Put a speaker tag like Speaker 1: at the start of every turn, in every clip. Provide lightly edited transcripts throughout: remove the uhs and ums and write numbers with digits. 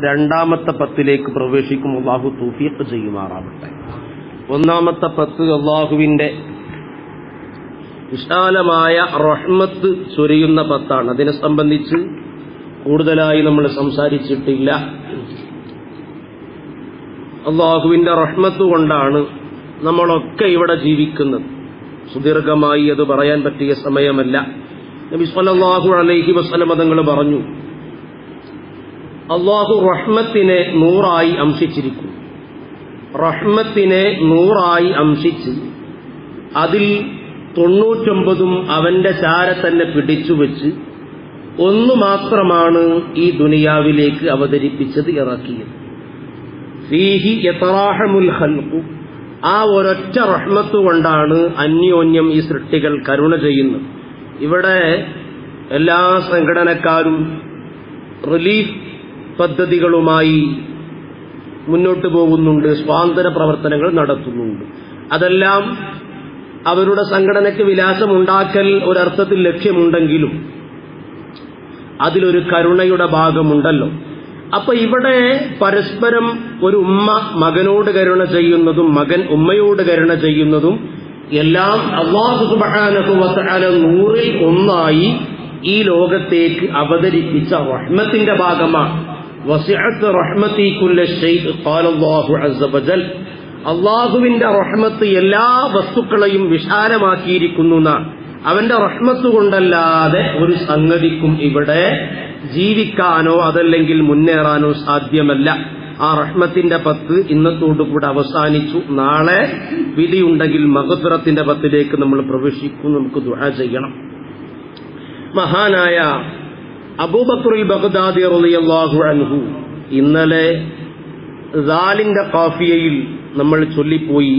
Speaker 1: രണ്ടാമത്തെ പത്തിലേക്ക് പ്രവേശിക്കും. അള്ളാഹു തൗഫീഖ് ചെയ്യുമാറാവട്ടെ. ഒന്നാമത്തെ പത്ത് അള്ളാഹുവിന്റെ വിശാലമായ റഹ്മത്ത് ചൊരിയുന്ന പത്താണ്. അതിനെ സംബന്ധിച്ച് കൂടുതലായി നമ്മൾ സംസാരിച്ചിട്ടില്ല. അള്ളാഹുവിന്റെ റഹ്മത്ത് കൊണ്ടാണ് നമ്മളൊക്കെ ഇവിടെ ജീവിക്കുന്നത്. സുദീർഘമായി അത് പറയാൻ പറ്റിയ സമയമല്ല. നബി സ്വല്ലല്ലാഹു അലൈഹി വസല്ലം തങ്ങൾ പറഞ്ഞു, അള്ളാഹു റഹ്മത്തിനെ 100 അംശിച്ചിരിക്കുന്നു. റഹ്മത്തിനെ 100 അംശിച്ച് അതിൽ 99 അവന്റെ ചാര തന്നെ പിടിച്ചുവെച്ച് 1 മാത്രമാണ് ഈ ദുനിയാവിലേക്ക് അവതരിപ്പിച്ചത്, ഇറക്കിയത്. ഫീഹി യതറാഹമുൽ ഖൽഖു, ആ ഒരൊറ്റ റഹ്മത്ത് കൊണ്ടാണ് അന്യോന്യം ഈ സൃഷ്ടികൾ കരുണ ചെയ്യുന്നത്. ഇവിടെ എല്ലാ സംഘടനക്കാരും റിലീഫ് പദ്ധതികളുമായി മുന്നോട്ട് പോകുന്നുണ്ട്, സ്വാതന്ത്ര്യ പ്രവർത്തനങ്ങൾ നടത്തുന്നുണ്ട്. അതെല്ലാം അവരുടെ സംഘടനയ്ക്ക് വിലാസമുണ്ടാക്കൽ ഒരർത്ഥത്തിൽ ലക്ഷ്യമുണ്ടെങ്കിലും അതിലൊരു കരുണയുടെ ഭാഗമുണ്ടല്ലോ. അപ്പൊ ഇവിടെ പരസ്പരം ഒരു ഉമ്മ മകനോട് കരുണ ചെയ്യുന്നതും മകൻ ഉമ്മയോട് കരുണ ചെയ്യുന്നതും എല്ലാം അല്ലാഹു സുബ്ഹാനഹു വ തആല 100 ഈ ലോകത്തേക്ക് അവതരിപ്പിച്ച റഹ്മത്തിന്റെ ഭാഗമാണ്. വസിഅത്ത് റഹ്മതി കുല്ല ശൈഇ ഖാല അല്ലാഹു അസ്സ വജൽ, അള്ളാഹുവിന്റെ റഹ്മത്ത് എല്ലാ വസ്തുക്കളെയും വിശാലമാക്കിയിരിക്കുന്നു. അവന്റെ റഹ്മത്ത് കൊണ്ടല്ലാതെ ഒരു സംഗതിക്കും ഇവിടെ ജീവിക്കാനോ അതല്ലെങ്കിൽ മുന്നേറാനോ സാധ്യമല്ല. ആ റഹ്മത്തിന്റെ 10 ഇന്നത്തോടുകൂടെ അവസാനിച്ചു. നാളെ വിധിയുണ്ടെങ്കിൽ മഗ്ഫിറത്തിന്റെ 10ലേക്ക് നമ്മൾ പ്രവേശിക്കും. നമുക്ക് ദുആ ചെയ്യണം. മഹാനായ അബൂബക്കറുൽ ബഗ്ദാദി റളിയല്ലാഹു അൻഹു ഇന്നലെ സാലിന്റെ ഖാഫിയയിൽ നമ്മൾ ചൊല്ലിപ്പോയി,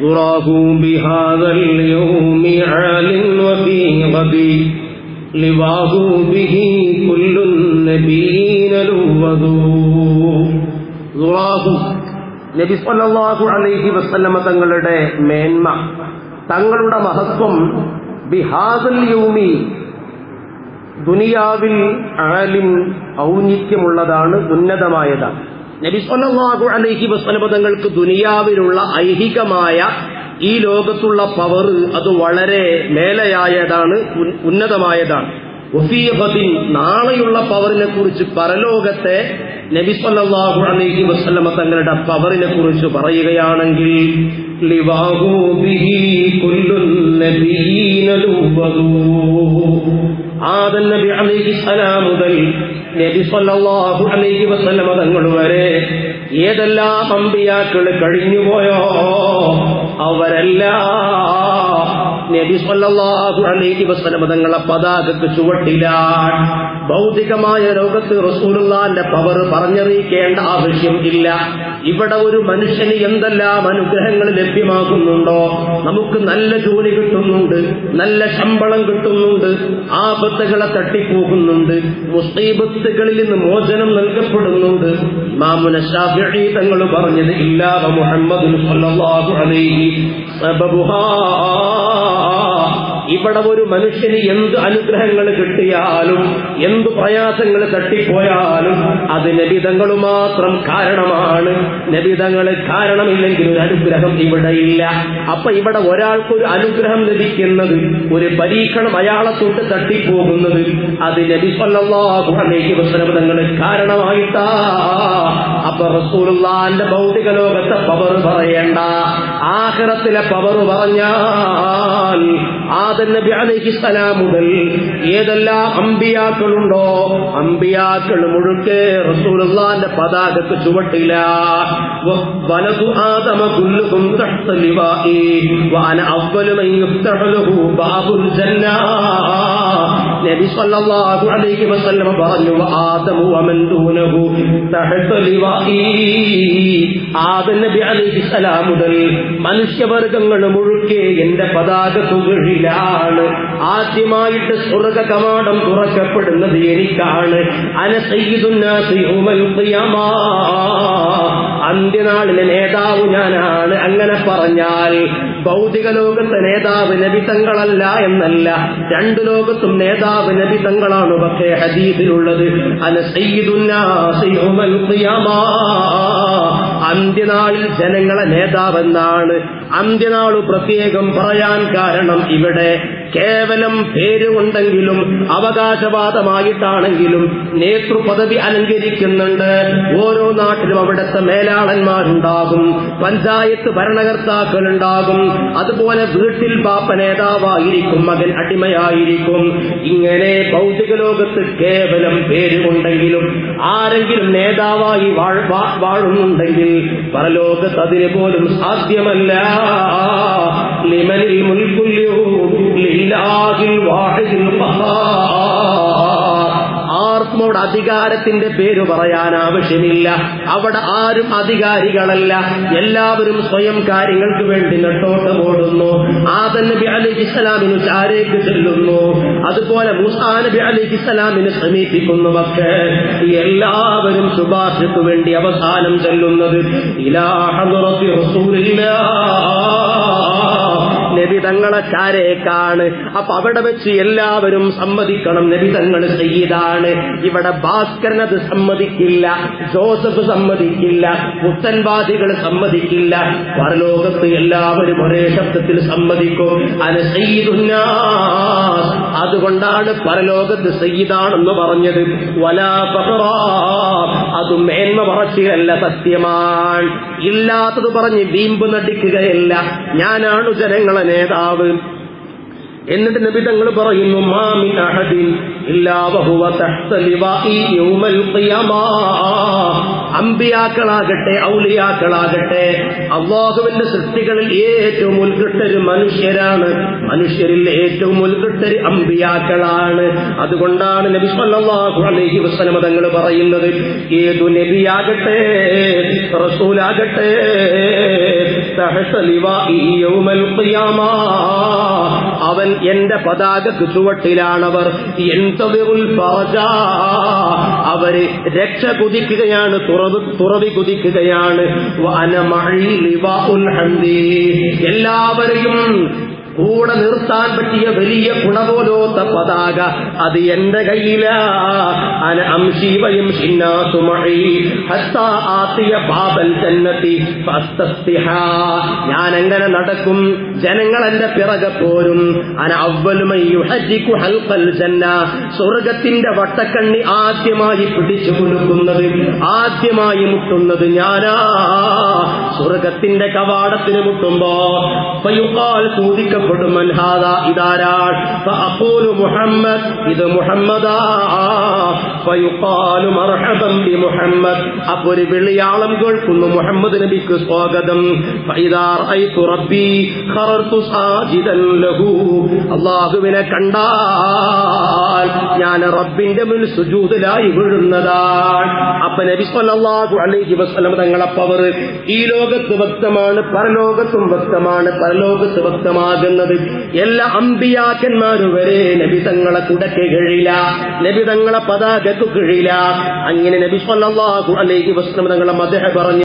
Speaker 1: ഖുറാഹു ബിഹാദൽ യൗമി ആലിൻ വഫീ ഗദി ലിവാഹു ബിഹി കുല്ലുൻ നബീന ലുവദു. ഖുറാഹു നബി സല്ലല്ലാഹു അലൈഹി വസല്ലമ തങ്ങളുടെ മേന്മ, തങ്ങളുടെ മഹത്വം, ബിഹാദൽ യൗമി ദുനിയാവിൽ ആലിൻ ഔന്നിത്യമുള്ളതാണ്, ഉന്നതമായതാണ്. നബി സല്ലല്ലാഹു അലൈഹി വസല്ലം തങ്ങൾക്ക് ദുനിയാവിലുള്ള ഐഹികമായ ഈ ലോകത്തുള്ള പവർ അത് വളരെ മേലെയായതാണ്, ഉന്നതമായതാണ്. വഫീഖത്തിൻ നാളെയുള്ള പവറിനെ കുറിച്ച്, പരലോകത്തെ നബി സല്ലല്ലാഹു അലൈഹി വസല്ലം തങ്ങളുടെ പവറിനെ കുറിച്ച് പറയുകയാണെങ്കിൽ ലിവാഹു ബിഹി കുല്ലുൻ നബീന ലുവദു. ആദം നബി അലൈഹിസ്സലാം മുതൽ നബി സല്ലല്ലാഹു അലൈഹി വസല്ലം തങ്ങൾ വരെ ഏതെല്ലാം അമ്പിയാക്കൾ കഴിഞ്ഞുപോയോ അവരെല്ലാം നബി സല്ലല്ലാഹു അലൈഹി വസല്ലം തങ്ങളെ പതാകക്ക് ചുവട്ടിലാണ്. ഭൗതികമായ ലോകത്ത് റസൂലുള്ളാഹിന്റെ പവർ പറഞ്ഞറിയിക്കേണ്ട ആവശ്യം ഇല്ല. ഇവിടെ ഒരു മനുഷ്യന് എന്തെല്ലാം അനുഗ്രഹങ്ങൾ ലഭ്യമാകുന്നുണ്ടോ, നമുക്ക് നല്ല ജോലി കിട്ടുന്നുണ്ട്, നല്ല ശമ്പളം കിട്ടുന്നുണ്ട്, ആപത്തുകളെ തട്ടിപ്പോകുന്നുണ്ട്, മുസീബത്തുകളിൽ നിന്ന് മോചനം നൽകപ്പെടുന്നുണ്ട്. ഇമാമുന ശാഫിഈ തങ്ങൾ പറഞ്ഞത് ഇല്ലാ മുഹമ്മദുൻ സ്വല്ലല്ലാഹു അലൈഹി സബബുഹാ, ഇവിടെ ഒരു മനുഷ്യന് എന്ത് അനുഗ്രഹങ്ങൾ കിട്ടിയാലും എന്ത് പ്രയാസങ്ങൾ തട്ടിപ്പോയാലും അത് നബിതങ്ങൾ മാത്രം കാരണമാണ്. നബിതങ്ങൾ കാരണമില്ലെങ്കിൽ ഒരു അനുഗ്രഹം ഇവിടെ ഇല്ല. അപ്പൊ ഇവിടെ ഒരാൾക്കൊരു അനുഗ്രഹം ലഭിക്കുന്നത്, ഒരു പരീക്ഷണം അയാളെ തൊട്ട് തട്ടിപ്പോകുന്നത് അത് നബി സല്ലല്ലാഹു അലൈഹി വസല്ലം തങ്ങൾ കാരണമായിട്ടാ. അപ്പൊ റസൂലുള്ളാഹിന്റെ ഭൗതിക ലോകത്തെ പവർ പറയേണ്ട, ആഖിറത്തിലെ പവർ പറഞ്ഞാൽ ആദം നബി അലൈഹിസ്സലാം മുതൽ ഏതെല്ലാം അമ്പിയാക്കളുണ്ടോ അമ്പിയാക്കൾ മുഴുക്കെ റസൂലുള്ളാഹിന്റെ പതാകക്ക് ചുവട്ടില. വലതു ആദമ കുല്ലുഹും തഹ്ത ലിവാഇ വഅന അവ്വലു മൻ യുഫ്തഹു ലഹു ബാബുൽ ജന്ന. നബി സല്ലല്ലാഹു അലൈഹി വസല്ലം പറഞ്ഞു, ആദമു വമൻ ദൂനഹു തഹ്ത ലിവാഇ. ആദം നബി അലൈഹിസ്സലാം മുതൽ മനുഷ്യവർഗങ്ങൾ മുഴുക്കെ എന്റെ പതാകക്ക് കീഴിലാണ്. ആദ്യമായിട്ട് സ്വർഗ്ഗ കവാടം തുറക്കപ്പെടുന്നത് എനിക്കാണ്. അന സയ്യിദുൻ നാസി യൗമൽ ഖിയാമ. അന്ത്യനാളിലെ നേതാവ് ഞാനാണ്. അങ്ങനെ പറഞ്ഞാൽ ഭൗതിക ലോകത്തെ നേതാവ് നബി തങ്ങളല്ല എന്നല്ല, രണ്ടു ലോകത്തും നേതാവ് നബി തങ്ങളാണ്. പക്ഷേ ഹദീസിലുള്ളത് അന സയ്യിദുന്നാസി യൗമൽ ഖിയാമ, അന്ത്യനാളിൽ ജനങ്ങളെ നേതാവെന്നാണ്. അന്ത്യനാള് പ്രത്യേകം പറയാൻ കാരണം ഇവിടെ കേവലം പേരുകൊണ്ടെങ്കിലും അവകാശവാദമായിട്ടാണെങ്കിലും നേതൃപദവി അലങ്കരിക്കുന്നുണ്ട്. ഓരോ നാട്ടിലും അവിടുത്തെ മേലാളന്മാരുണ്ടാകും, പഞ്ചായത്ത് ഭരണകർത്താക്കളുണ്ടാകും, അതുപോലെ വീട്ടിൽ ബാപ്പ നേതാവായിരിക്കും, മകൻ അടിമയായിരിക്കും. ഇങ്ങനെ ഭൗതിക ലോകത്ത് കേവലം പേരുകൊണ്ടെങ്കിലും ആരെങ്കിലും നേതാവായി വാഴുന്നുണ്ടെങ്കിൽ പരലോകത്ത് അതിന് പോലും സാധ്യമല്ല. ലിമനിൽ മുൽക്കുൽ യൗം ലില്ലാഹിൽ വാഹിദിൽ ഖഹാർ. ആർക്കും അധികാരത്തിന്റെ പേര് പറയാൻ ആവശ്യമില്ല. അവിടെ ആരും അധികാരികളല്ല, എല്ലാവരും സ്വയം കാര്യങ്ങൾക്ക് വേണ്ടി നെട്ടോട്ടം ഓടുന്നു. ആദം നബി അലൈഹിസ്സലാമിന് ചാരേക്ക് ചെല്ലുന്നു, അതുപോലെ മൂസാ നബി അലൈഹിസ്സലാമിനെ സമീപിക്കുന്നു. പക്ഷേ എല്ലാവരും ശുപാർശയ്ക്ക് വേണ്ടി അവസാനം ചെല്ലുന്നത് ഇലാ ഹദ്റത്തി റസൂലില്ലാഹ്, നബി തങ്ങളെ ചാരേക്കാണ്. അപ്പൊ അവിടെ വെച്ച് എല്ലാവരും സമ്മതിക്കണം നബി തങ്ങൾ സയ്യിദാണ്. ഇവിടെ ഭാസ്കരൻ അത് സമ്മതിക്കില്ല, ജോസഫ് സമ്മതിക്കില്ല, പുത്തൻവാദികൾ സമ്മതിക്കില്ല. പരലോകത്ത് എല്ലാവരും ഒരേ ശബ്ദത്തിൽ സമ്മതിക്കും അന സയ്യിദുന്നാസ്. അതുകൊണ്ടാണ് പരലോകത്ത് സയ്യിദാണെന്ന് പറഞ്ഞത്. വലാ ഫഖറ, അത് മേന്മ പറച്ചിലല്ല, സത്യമാണ്. ഇല്ലാത്തത് പറഞ്ഞ് വീമ്പ് നടിക്കുകയല്ല. ഞാനാണ് ജനങ്ങളെ നേതാവ്. എന്നിട്ട് നബി തങ്ങൾ പറയുന്നു മാ മിൻ അഹദിൻ ഇല്ലാ വഹുവ തഹ്ത ലിവാഇ യൗമൽ ഖിയാമ. അമ്പിയാക്കളാകട്ടെ ഔലിയാക്കളാകട്ടെ അല്ലാഹുവിന്റെ സൃഷ്ടികളിൽ ഏറ്റവും ഉത്കൃഷ്ടര് മനുഷ്യരാണ്, മനുഷ്യരിൽ ഏറ്റവും ഉത്കൃഷ്ടര് അമ്പിയാക്കളാണ്. അതുകൊണ്ടാണ് നബി സല്ലല്ലാഹു അലൈഹി വസല്ലം തങ്ങൾ പറയുന്നത് ഏതു നബിയാകട്ടെ റസൂലാകട്ടെ തഹ്ത ലിവാഇ യൗമൽ ഖിയാമ, അവൻ എന്റെ പതാകക്ക് ചുവട്ടിലാണവർ. എന്തവിറുൽ ഫറജ, അവര് രക്ഷ കുതിക്കുകയാണ്, തുറവി കുതിക്കുകയാണ്. വഅന മഈ ലിവാഉൽ ഹംദി, എല്ലാവരെയും കൂടെ നിർത്താൻ പറ്റിയ വലിയ ഗുണപോലോത്ത പതാക അത് എന്റെ കയ്യിലാ. അന അംശി വയംശി നാസു മഈ ഹത്താ ആതിയ ബാബൽ ജന്നതി ഫസ്തസ്തിഹാ, ഞാൻ അങ്ങനെ നടക്കും, ജനങ്ങൾ എന്റെ പിറകെ പോരും. അന അവ്വലു മൻ യുഹജ്ജികു ഹൽഖൽ ജന്ന, സ്വർഗ്ഗത്തിന്റെ വട്ടക്കണ്ണി ആദ്യമായി പിടിച്ചു കൊടുക്കുന്നത്, ആദ്യമായി മുട്ടുന്നത് ഞാനാ. സ്വർഗ്ഗത്തിന്റെ കവാടത്തിന് മുട്ടുമ്പോ ഫയുഖാൽ ചോദിക്ക മൻ ഹാദാ, ഇതാരാണ്? ഫഅഖൂലു മുഹമ്മദ്, ഇത് മുഹമ്മദാ. ഫയുഖാലു മർഹബൻ ബി മുഹമ്മദ്, അപ്പോൾ ഒരു വിളിയാളം കേൾക്കുന്നു, മുഹമ്മദ് നബിക്ക് സ്വാഗതം. ഫഇദാ റഅയ്തു റബ്ബി ഖറർതു സാജിദൻ ലഹു, അല്ലാഹുവിനെ കണ്ടാൽ ഞാൻ റബ്ബിന്റെ മുന്നിൽ സുജൂദിലായി വീഴുന്നതാണ്. അപ്പൊ നബി സല്ലല്ലാഹു അലൈഹി വസല്ലം തങ്ങളെ പവർ ഈ ലോകത്ത് വ്യക്തമാണ്, പരലോകത്തും വ്യക്തമാണ്. പരലോകത്ത് വ്യക്തമാകുന്നത് എല്ലാ അമ്പിയാക്കന്മാരും വരെ നബി തങ്ങളെ കുടക്ക് കീഴില, നബി തങ്ങളെ പതാകക്ക് കീഴില. അങ്ങനെ നബി സല്ലല്ലാഹു അലൈഹി വസല്ലം തങ്ങളെ മദ്ഹ് പറഞ്ഞു.